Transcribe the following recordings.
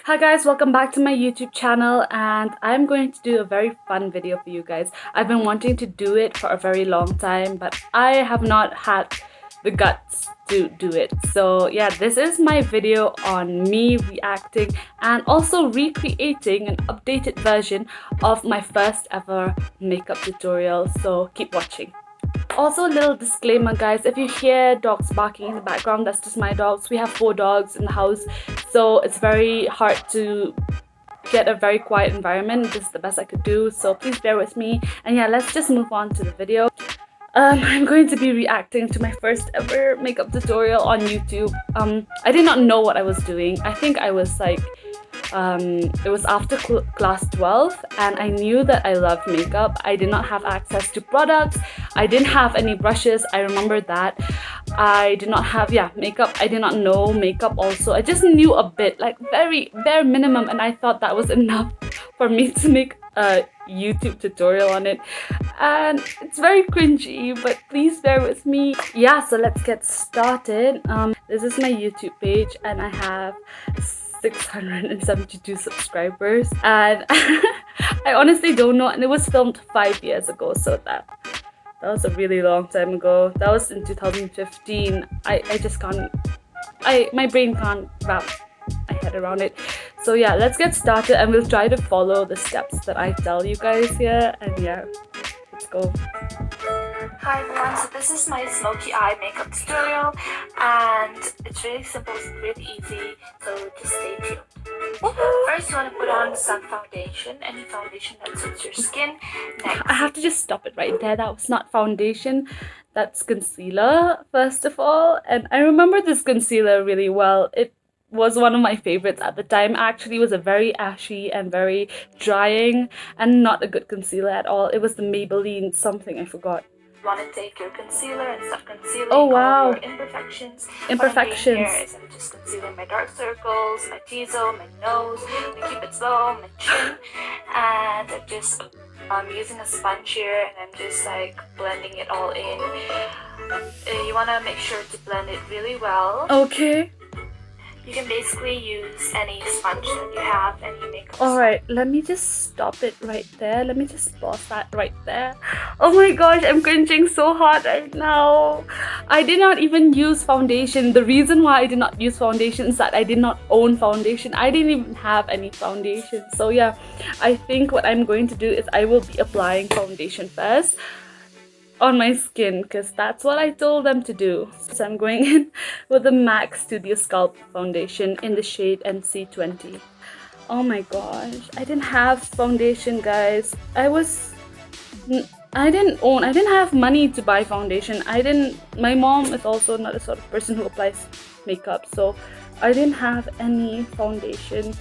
Hi guys, welcome back to my YouTube channel, and I'm going to do a very fun video for you guys. I've been wanting to do it for a very long time, but I have not had the guts to do it. So yeah, this is my video on me reacting and also recreating an updated version of my first ever makeup tutorial. So keep watching. Also, a little disclaimer, guys, if you hear dogs barking in the background, that's just my dogs. We have 4 dogs in the house, so it's very hard to get a very quiet environment. This is the best I could do, so please bear with me. And yeah, let's just move on to the video. I'm going to be reacting to my first ever makeup tutorial on YouTube. I did not know what I was doing. I think I was like it was after class 12, and I knew that I loved makeup. I did not have access to products. I didn't have any brushes. I remember that. I did not have makeup. I did not know makeup also. I just knew a bit, like very bare minimum, and I thought that was enough for me to make a YouTube tutorial on it. And it's very cringy, but please bear with me. Yeah, so let's get started. This is my YouTube page, and I have 672 subscribers, and I honestly don't know, and it was filmed 5 years ago, so that was a really long time ago. That was in 2015. I just can't, my brain can't wrap my head around it. So yeah, let's get started, and we'll try to follow the steps that I tell you guys here. And yeah, let's go. Hi everyone, so this is my smoky eye makeup tutorial, and it's really simple, it's really easy, so just stay tuned. First, you want to put on some foundation, any foundation that suits your skin. Next, I have to just stop it right there. That was not foundation, that's concealer, first of all. And I remember this concealer really well. It was one of my favorites at the time. Actually, it was a very ashy and very drying and not a good concealer at all. It was the Maybelline something, I forgot. You want to take your concealer and start concealing Oh wow, all your imperfections. imperfections. What I'm doing here is I'm just concealing my dark circles, my T-zone, my nose, my cupid's bow, my chin, and I'm using a sponge here, and I'm just like blending it all in. You want to make sure to blend it really well. Okay. You can basically use any sponge that you have, any makeup. Alright, let me just stop it right there. Let me just pause that right there. Oh my gosh, I'm cringing so hard right now. I did not even use foundation. The reason why I did not use foundation is that I did not own foundation. I didn't even have any foundation. So yeah, I think what I'm going to do is I will be applying foundation first on my skin, because that's what I told them to do. So I'm going in with the MAC Studio Sculpt foundation in the shade NC20. Oh my gosh, I didn't have foundation, guys. I didn't have money to buy foundation. My mom is also not the sort of person who applies makeup, so I didn't have any foundation.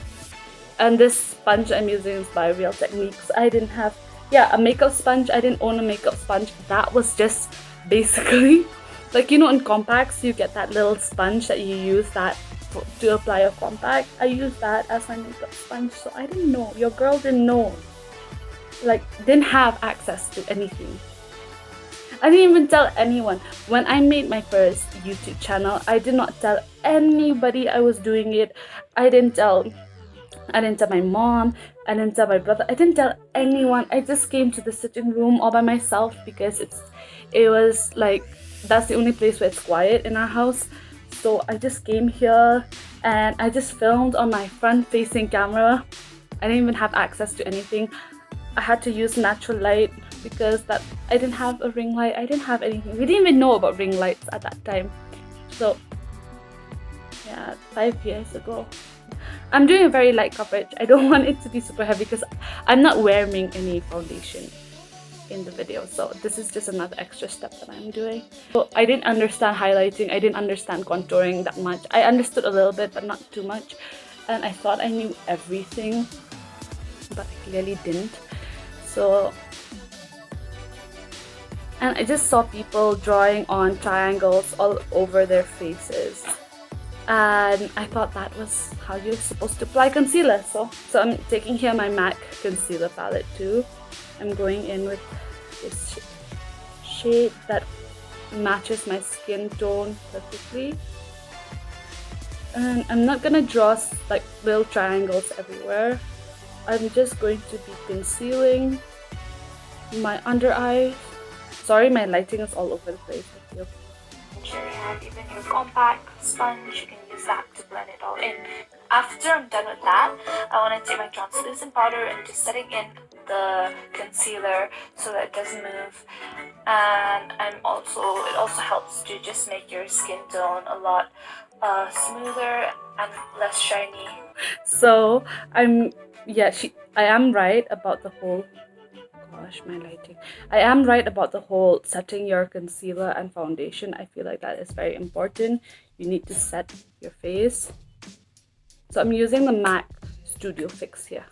And this sponge I'm using is by Real Techniques. I didn't have a makeup sponge. I didn't own a makeup sponge. That was just basically like, you know, in compacts you get that little sponge that you use to apply your compact. I used that as my makeup sponge. So I didn't know, your girl didn't know, like didn't have access to anything. I didn't even tell anyone. When I made my first YouTube channel, I did not tell anybody I was doing it. I didn't tell my mom, I didn't tell my brother, I didn't tell anyone. I just came to the sitting room all by myself, because it was like, that's the only place where it's quiet in our house. So I just came here and I just filmed on my front facing camera. I didn't even have access to anything. I had to use natural light because I didn't have a ring light. I didn't have anything. We didn't even know about ring lights at that time. So yeah, 5 years ago. I'm doing a very light coverage. I don't want it to be super heavy because I'm not wearing any foundation in the video. So this is just another extra step that I'm doing. So I didn't understand highlighting. I didn't understand contouring that much. I understood a little bit, but not too much. And I thought I knew everything, but I clearly didn't. So, and I just saw people drawing on triangles all over their faces. And I thought that was how you're supposed to apply concealer. So I'm taking here my MAC concealer palette too. I'm going in with this shade that matches my skin tone perfectly. And I'm not gonna draw like little triangles everywhere. I'm just going to be concealing my under eye. Sorry, my lighting is all over the place. I feel. And even your compact sponge, you can use that to blend it all in. After I'm done with that, I want to take my translucent powder and just setting in the concealer so that it doesn't move. And it also helps to just make your skin tone a lot smoother and less shiny. So I am right about the whole. Gosh, my lighting. I am right about the whole setting your concealer and foundation. I feel like that is very important. You need to set your face. So I'm using the MAC Studio Fix here.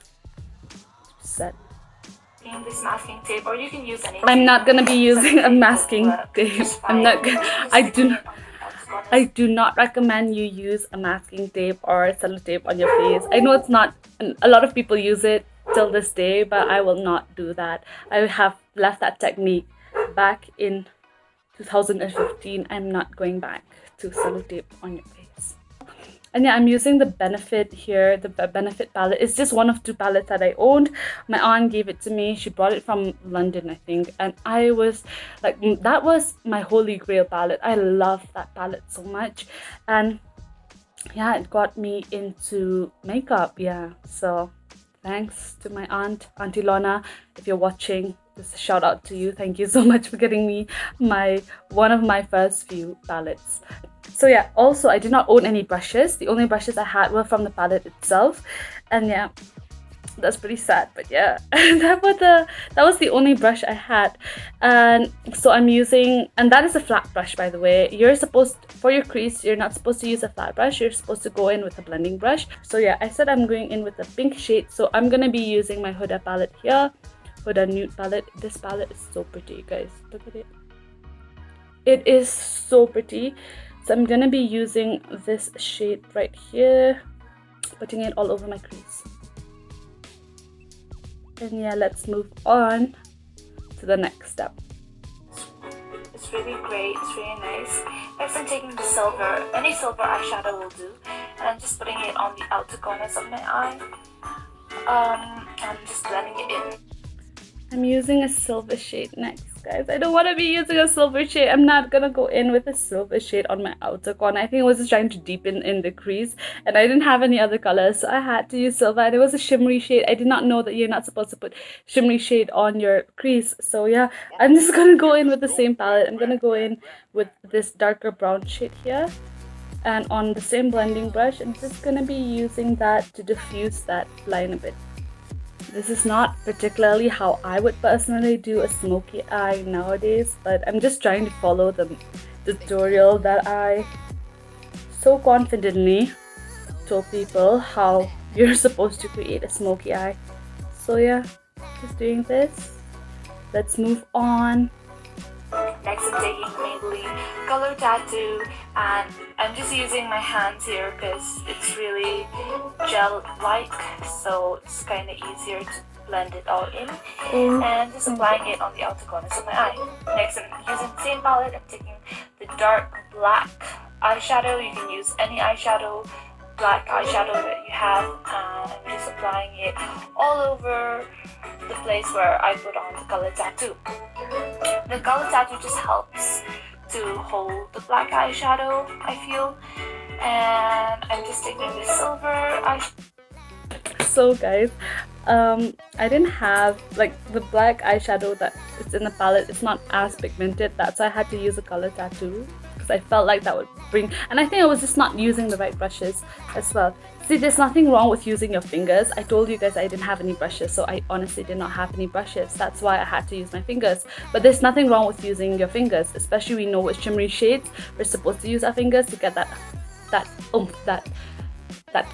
Set. This masking tape, or you can use any. I'm not gonna be using a masking tape. I do not recommend you use a masking tape or sellotape on your face. I know it's not. A lot of people use it till this day, but I will not do that. I have left that technique back in 2015. I'm not going back to sellotape on your face. And yeah, I'm using the Benefit here, the Benefit palette. It's just one of two palettes that I owned. My aunt gave it to me. She brought it from London, I think. And I was like, that was my holy grail palette. I love that palette so much. And yeah, it got me into makeup. Yeah, so thanks to my aunt, Auntie Lorna. If you're watching, just a shout out to you. Thank you so much for getting me one of my first few palettes. So yeah, also I did not own any brushes. The only brushes I had were from the palette itself. And yeah, that's pretty sad, but yeah, that was the only brush I had. And so I'm using, and that is a flat brush, by the way. For your crease, you're not supposed to use a flat brush. You're supposed to go in with a blending brush. So yeah, I said I'm going in with a pink shade, so I'm gonna be using my Huda palette here, Huda Nude palette. This palette is so pretty, guys. Look at it. It is so pretty. So I'm gonna be using this shade right here, putting it all over my crease. And yeah, let's move on to the next step. It's really great, it's really nice. Next I'm taking the silver, any silver eyeshadow will do, and I'm just putting it on the outer corners of my eye. I'm just blending it in. I'm using a silver shade next, guys. I don't want to be using a silver shade. I'm not gonna go in with a silver shade on my outer corner. I think I was just trying to deepen in the crease, and I didn't have any other colors, so I had to use silver. And it was a shimmery shade. I did not know that you're not supposed to put shimmery shade on your crease. So yeah, I'm just gonna go in with the same palette. I'm gonna go in with this darker brown shade here, and on the same blending brush, I'm just gonna be using that to diffuse that line a bit. This is not particularly how I would personally do a smoky eye nowadays, but I'm just trying to follow the tutorial that I so confidently told people how you're supposed to create a smoky eye. So yeah, just doing this. Let's move on. Next I'm taking Maybelline Color Tattoo, and I'm just using my hands here because it's really gel-like, so it's kind of easier to blend it all in, and just applying it on the outer corners of my eye. Next I'm using the same palette. I'm taking the dark black eyeshadow. You can use any eyeshadow, black eyeshadow that you have, and I'm just applying it all over the place where I put on the color tattoo. The color tattoo just helps to hold the black eyeshadow, I feel. And I'm just taking the silver eyeshadow. So guys, I didn't have like the black eyeshadow that is in the palette. It's not as pigmented. That's why I had to use a color tattoo, because I felt like that would bring, and I think I was just not using the right brushes as well. See, there's nothing wrong with using your fingers. I told you guys I didn't have any brushes, so I honestly did not have any brushes. That's why I had to use my fingers. But there's nothing wrong with using your fingers, especially we know with shimmery shades, we're supposed to use our fingers to get that oomph, that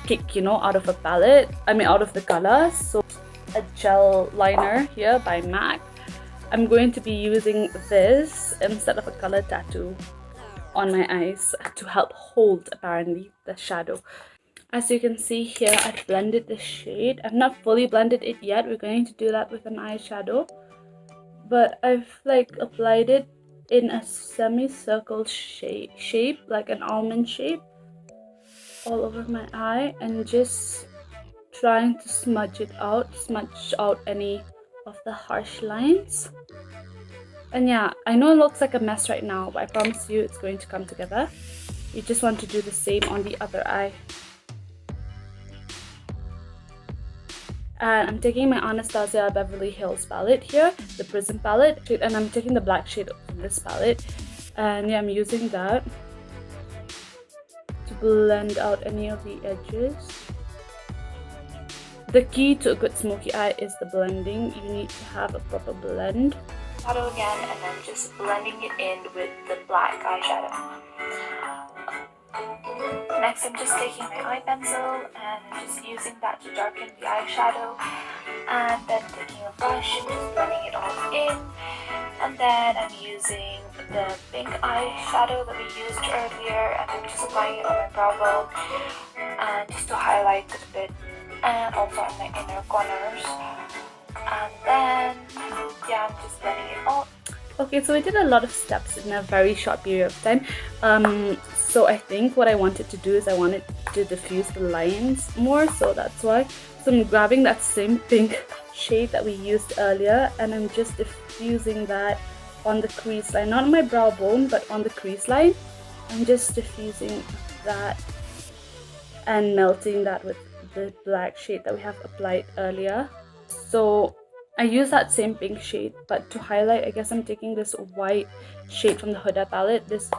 kick, you know, out of a palette. Out of the color. So a gel liner here by MAC. I'm going to be using this instead of a color tattoo on my eyes to help hold, apparently, the shadow. As you can see here, I've blended the shade. I've not fully blended it yet. We're going to do that with an eyeshadow. But I've like applied it in a semicircle shape, like an almond shape. all over my eye and just trying to smudge out any of the harsh lines. And yeah, I know it looks like a mess right now, but I promise you it's going to come together. You just want to do the same on the other eye. And I'm taking my Anastasia Beverly Hills palette here, the Prism palette, and I'm taking the black shade from this palette. And yeah, I'm using that to blend out any of the edges. The key to a good smoky eye is the blending. You need to have a proper blend. Shadow again, and then just blending it in with the black eyeshadow. Next, I'm just taking my eye pencil and I'm just using that to darken the eyeshadow, and then taking a brush and just blending it all in. And then I'm using the pink eyeshadow that we used earlier, and I'm just applying it on my brow bone and just to highlight it a bit, and also on my inner corners. And then yeah, I'm just blending it all. Okay, so we did a lot of steps in a very short period of time. So I think what I wanted to do is I wanted to diffuse the lines more, so that's why. So I'm grabbing that same pink shade that we used earlier and I'm just diffusing that on the crease line, not on my brow bone but on the crease line. I'm just diffusing that and melting that with the black shade that we have applied earlier. So I use that same pink shade, but to highlight, I guess I'm taking this white shade from the Huda palette, this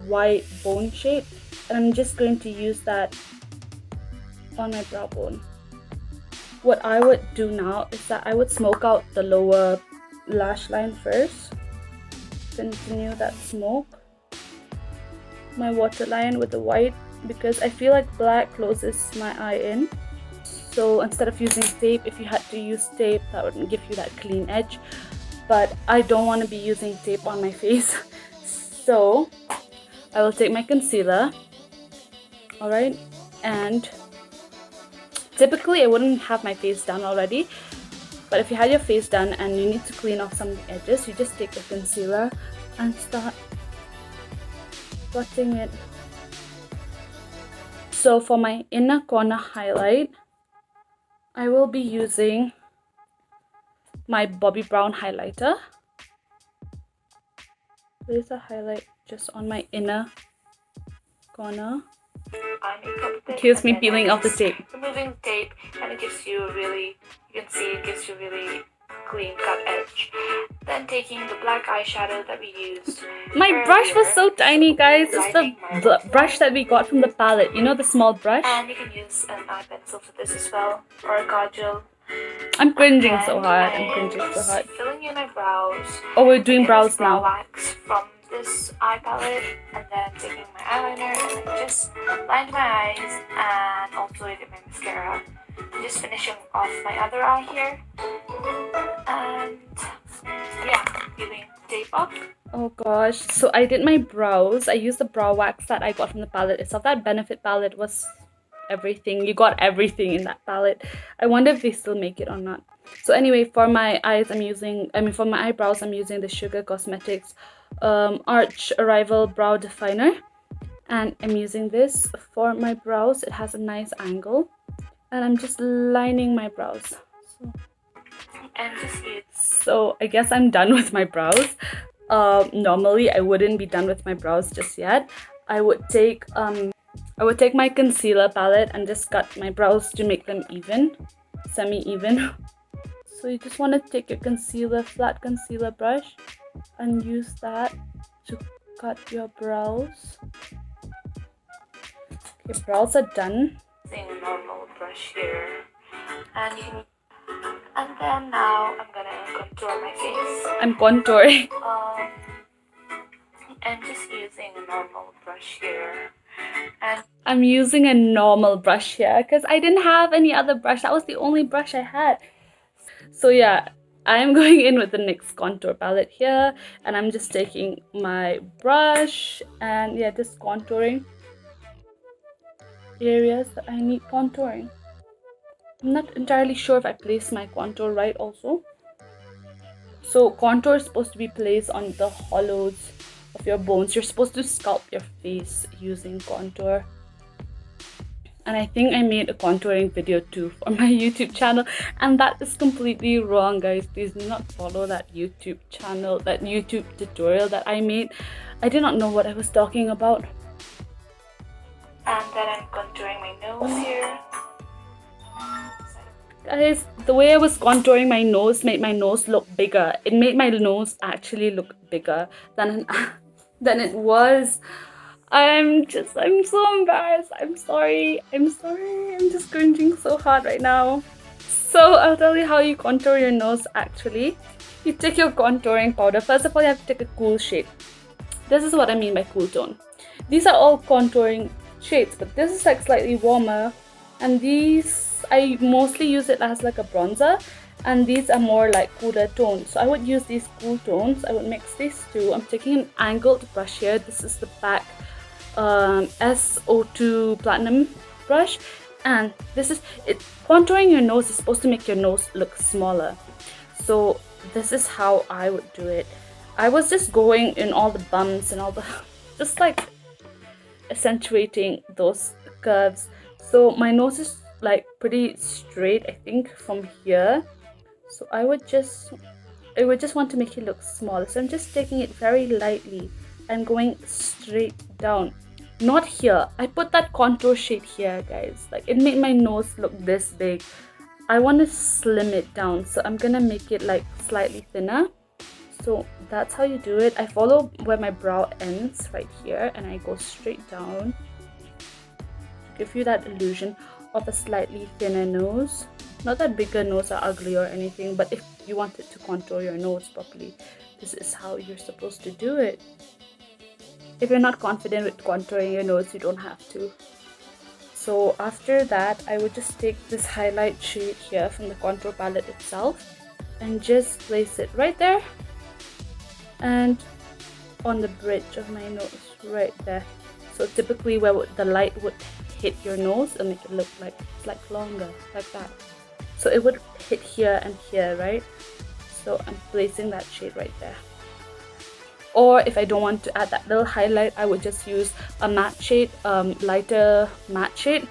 white bone shade, and I'm just going to use that on my brow bone. What I would do now is that I would smoke out the lower lash line first. Continue that smoke. My waterline with the white, because I feel like black closes my eye in. So instead of using tape, if you had to use tape, that would give you that clean edge. But I don't want to be using tape on my face. So I will take my concealer. Alright, and typically I wouldn't have my face done already. But if you had your face done and you need to clean off some of the edges, you just take the concealer and start blotting it. So for my inner corner highlight, I will be using my Bobbi Brown highlighter. There's a highlight just on my inner corner. Excuse me peeling off the tape. Removing tape, and it gives you really, you can see it gives you really clean cut edge. Then taking the black eyeshadow that we used. My brush was so tiny, guys. It's the brush that we got from the palette. You know, the small brush? And you can use an eye pencil for this as well, or a kajal. I'm cringing so hard. I'm cringing so hard. Filling in my brows. Oh, we're doing brows now. Wax from this eye palette, and then taking my eyeliner and then just lined my eyes, and also did my mascara. Just finishing off my other eye here, and yeah, giving tape up. Oh gosh, so I did my brows. I used the brow wax that I got from the palette itself. That Benefit palette was everything. You got everything in that palette. I wonder if they still make it or not. So anyway, for my eyes, for my eyebrows, I'm using the Sugar Cosmetics Arch Arrival Brow Definer. And I'm using this for my brows. It has a nice angle. And I'm just lining my brows. So I guess I'm done with my brows. Normally I wouldn't be done with my brows just yet. I would take my concealer palette and just cut my brows to make them even, semi-even. So you just want to take your flat concealer brush and use that to cut your brows. Okay, brows are done. Using a normal brush here, and then now I'm gonna contour my face. I'm contouring. And just using a normal brush here. And I'm using a normal brush here because I didn't have any other brush. That was the only brush I had. So yeah, I'm going in with the NYX contour palette here, and I'm just taking my brush and yeah, just contouring areas that I need contouring. I'm not entirely sure if I placed my contour right also. So contour is supposed to be placed on the hollows of your bones. You're supposed to sculpt your face using contour. And I think I made a contouring video too for my YouTube channel, and that is completely wrong, guys. Please do not follow that YouTube channel, that YouTube tutorial that I made. I did not know what I was talking about. And then I'm contouring my nose here. Guys, the way I was contouring my nose made my nose look bigger. It made my nose actually look bigger than it was. I'm so embarrassed. I'm sorry. I'm just cringing so hard right now. So I'll tell you how you contour your nose actually. You take your contouring powder. First of all, you have to take a cool shade. This is what I mean by cool tone. These are all contouring shades, but this is like slightly warmer. And these, I mostly use it as like a bronzer. And these are more like cooler tones. So I would use these cool tones. I would mix these two. I'm taking an angled brush here. This is the PAC SO2 Platinum brush. And this is it. Contouring your nose is supposed to make your nose look smaller. So this is how I would do it. I was just going in all the bumps and all the just like accentuating those curves. So my nose is like pretty straight, I think, from here. So I would just want to make it look smaller. So I'm just taking it very lightly and going straight down. Not here. I put that contour shade here, guys. Like it made my nose look this big. I want to slim it down. So I'm gonna make it like slightly thinner. So that's how you do it. I follow where my brow ends right here and I go straight down. Give you that illusion of a slightly thinner nose. Not that bigger nose are ugly or anything, but if you wanted to contour your nose properly, this is how you're supposed to do it. If you're not confident with contouring your nose, you don't have to. So after that, I would just take this highlight shade here from the contour palette itself and just place it right there and on the bridge of my nose, right there. So typically where the light would hit your nose and make it look like it's like longer, like that. So it would hit here and here, right? So I'm placing that shade right there. Or if I don't want to add that little highlight, I would just use a matte shade, lighter matte shade.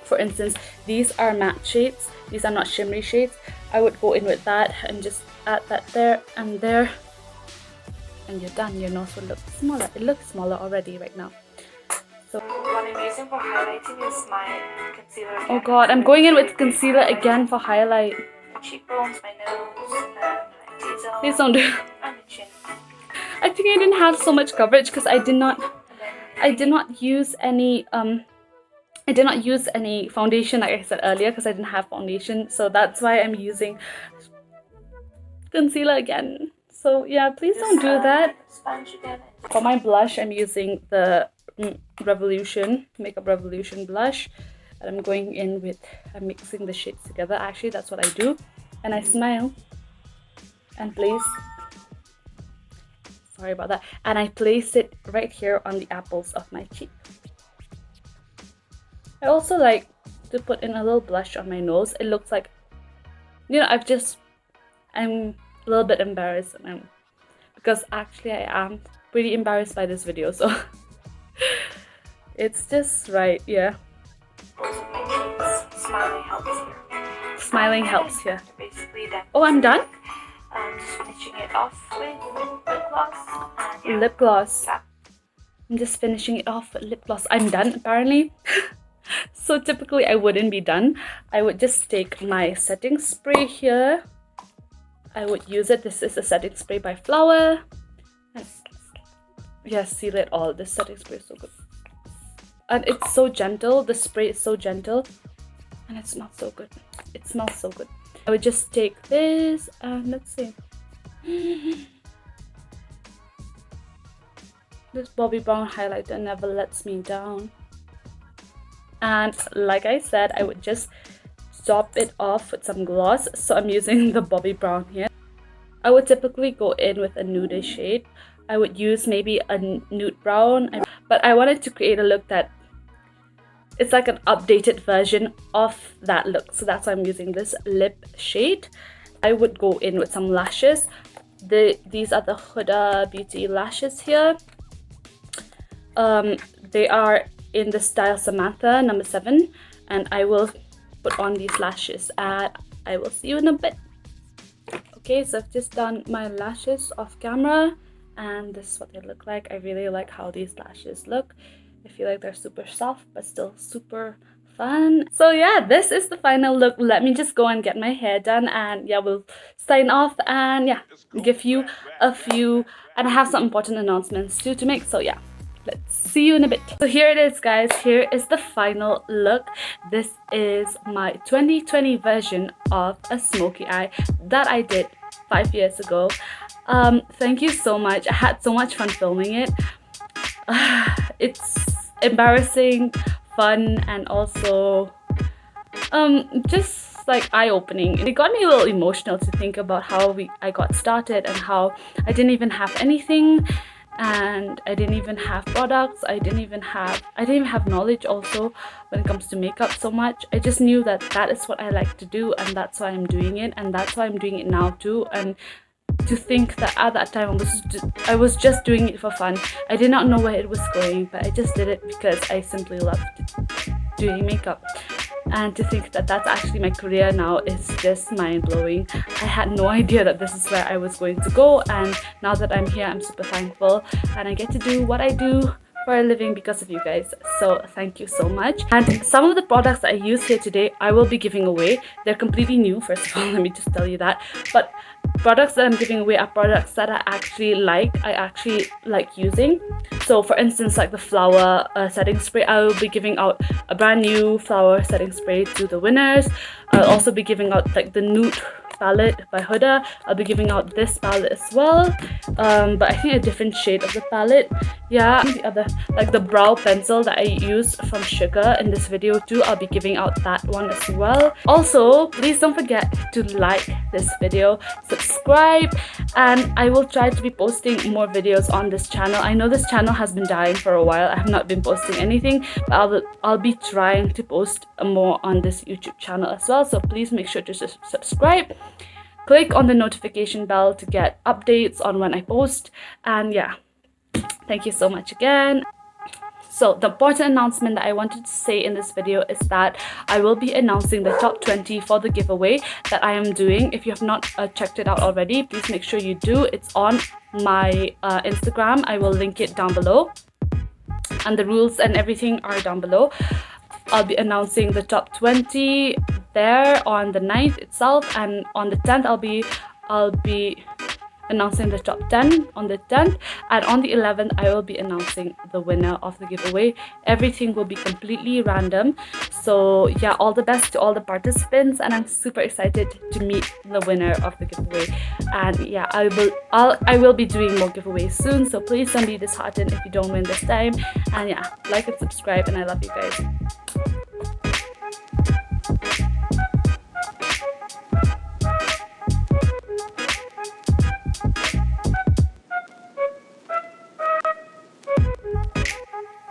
For instance, these are matte shades. These are not shimmery shades. I would go in with that and just add that there and there. And you're done. Your nose will look smaller. It looks smaller already right now. So what I'm using for highlighting is my concealer again. Oh god, I'm going in with concealer again for highlight. My cheekbones, my nose, and my T-zone. Please don't do it. And my chin. I think I didn't have so much coverage because I did not use any foundation, like I said earlier, because I didn't have foundation. So that's why I'm using concealer again. So yeah, please don't do that. Sponge again. For my blush, I'm using the Makeup Revolution blush, and I'm going in with, I'm mixing the shades together. Actually, that's what I do, and I smile and place. Sorry about that. And I place it right here on the apples of my cheek. I also like to put in a little blush on my nose. It looks like, you know, I'm a little bit embarrassed, because actually I am pretty embarrassed by this video, so it's just right, yeah. Smiling helps here. Smiling helps here. Basically, then. Oh, I'm done? Just finishing it off with lip gloss. And yeah, lip gloss. that. I'm just finishing it off with lip gloss. I'm done, apparently. So typically I wouldn't be done. I would just take my setting spray here. I would use it. This is a setting spray by Flower. And yeah, seal it all. This setting spray is so good. And it's so gentle. The spray is so gentle. And it smells so good. It smells so good. I would just take this and let's see. This Bobbi Brown highlighter never lets me down. And like I said, I would just top it off with some gloss. So I'm using the Bobbi Brown here. I would typically go in with a nude shade. I would use maybe a nude brown, but I wanted to create a look that it's like an updated version of that look. So that's why I'm using this lip shade. I would go in with some lashes. These are the Huda Beauty lashes here. They are in the style Samantha number 7, and I will put on these lashes and I will see you in a bit. Okay, so I've just done my lashes off camera and this is what they look like. I really like how these lashes look. I feel like they're super soft but still super fun. So yeah, this is the final look. Let me just go and get my hair done, and yeah, we'll sign off and yeah, give you a few, and I have some important announcements too to make. So yeah, let's see you in a bit. So here it is, guys. Here is the final look. This is my 2020 version of a smoky eye that I did 5 years ago. Thank you so much. I had so much fun filming it. It's embarrassing, fun, and also just like eye-opening. It got me a little emotional to think about how I got started and how I didn't even have anything, and I didn't even have products. I didn't even have knowledge also when it comes to makeup so much. I just knew that that is what I like to do, and that's why I'm doing it, and that's why I'm doing it now too. And to think that at that time I was just doing it for fun. I did not know where it was going, but I just did it because I simply loved doing makeup. And to think that that's actually my career now is just mind-blowing. I had no idea that this is where I was going to go, and now that I'm here, I'm super thankful, and I get to do what I do for a living because of you guys. So thank you so much. And some of the products that I use here today, I will be giving away. They're completely new, first of all, let me just tell you that. But products that I'm giving away are products that I actually like using. So for instance, like the flower setting spray, I will be giving out a brand new flower setting spray to the winners. I'll also be giving out like the nude palette by Huda. I'll be giving out this palette as well, but I think a different shade of the palette. Yeah, the other, like the brow pencil that I used from Sugar in this video too, I'll be giving out that one as well. Also, please don't forget to like this video, subscribe, and I will try to be posting more videos on this channel. I know this channel has been dying for a while. I have not been posting anything, but I'll be trying to post more on this YouTube channel as well. So please make sure to subscribe. Click on the notification bell to get updates on when I post, and yeah, thank you so much again. So the important announcement that I wanted to say in this video is that I will be announcing the top 20 for the giveaway that I am doing. If you have not checked it out already, please make sure you do. It's on my Instagram. I will link it down below, and the rules and everything are down below. I'll be announcing the top 20 there on the 9th itself, and on the 10th I'll be announcing the top 10 on the 10th, and on the 11th I will be announcing the winner of the giveaway. Everything will be completely random. So yeah, all the best to all the participants, and I'm super excited to meet the winner of the giveaway. And yeah, I will be doing more giveaways soon, so please don't be disheartened if you don't win this time. And yeah, like and subscribe, and I love you guys.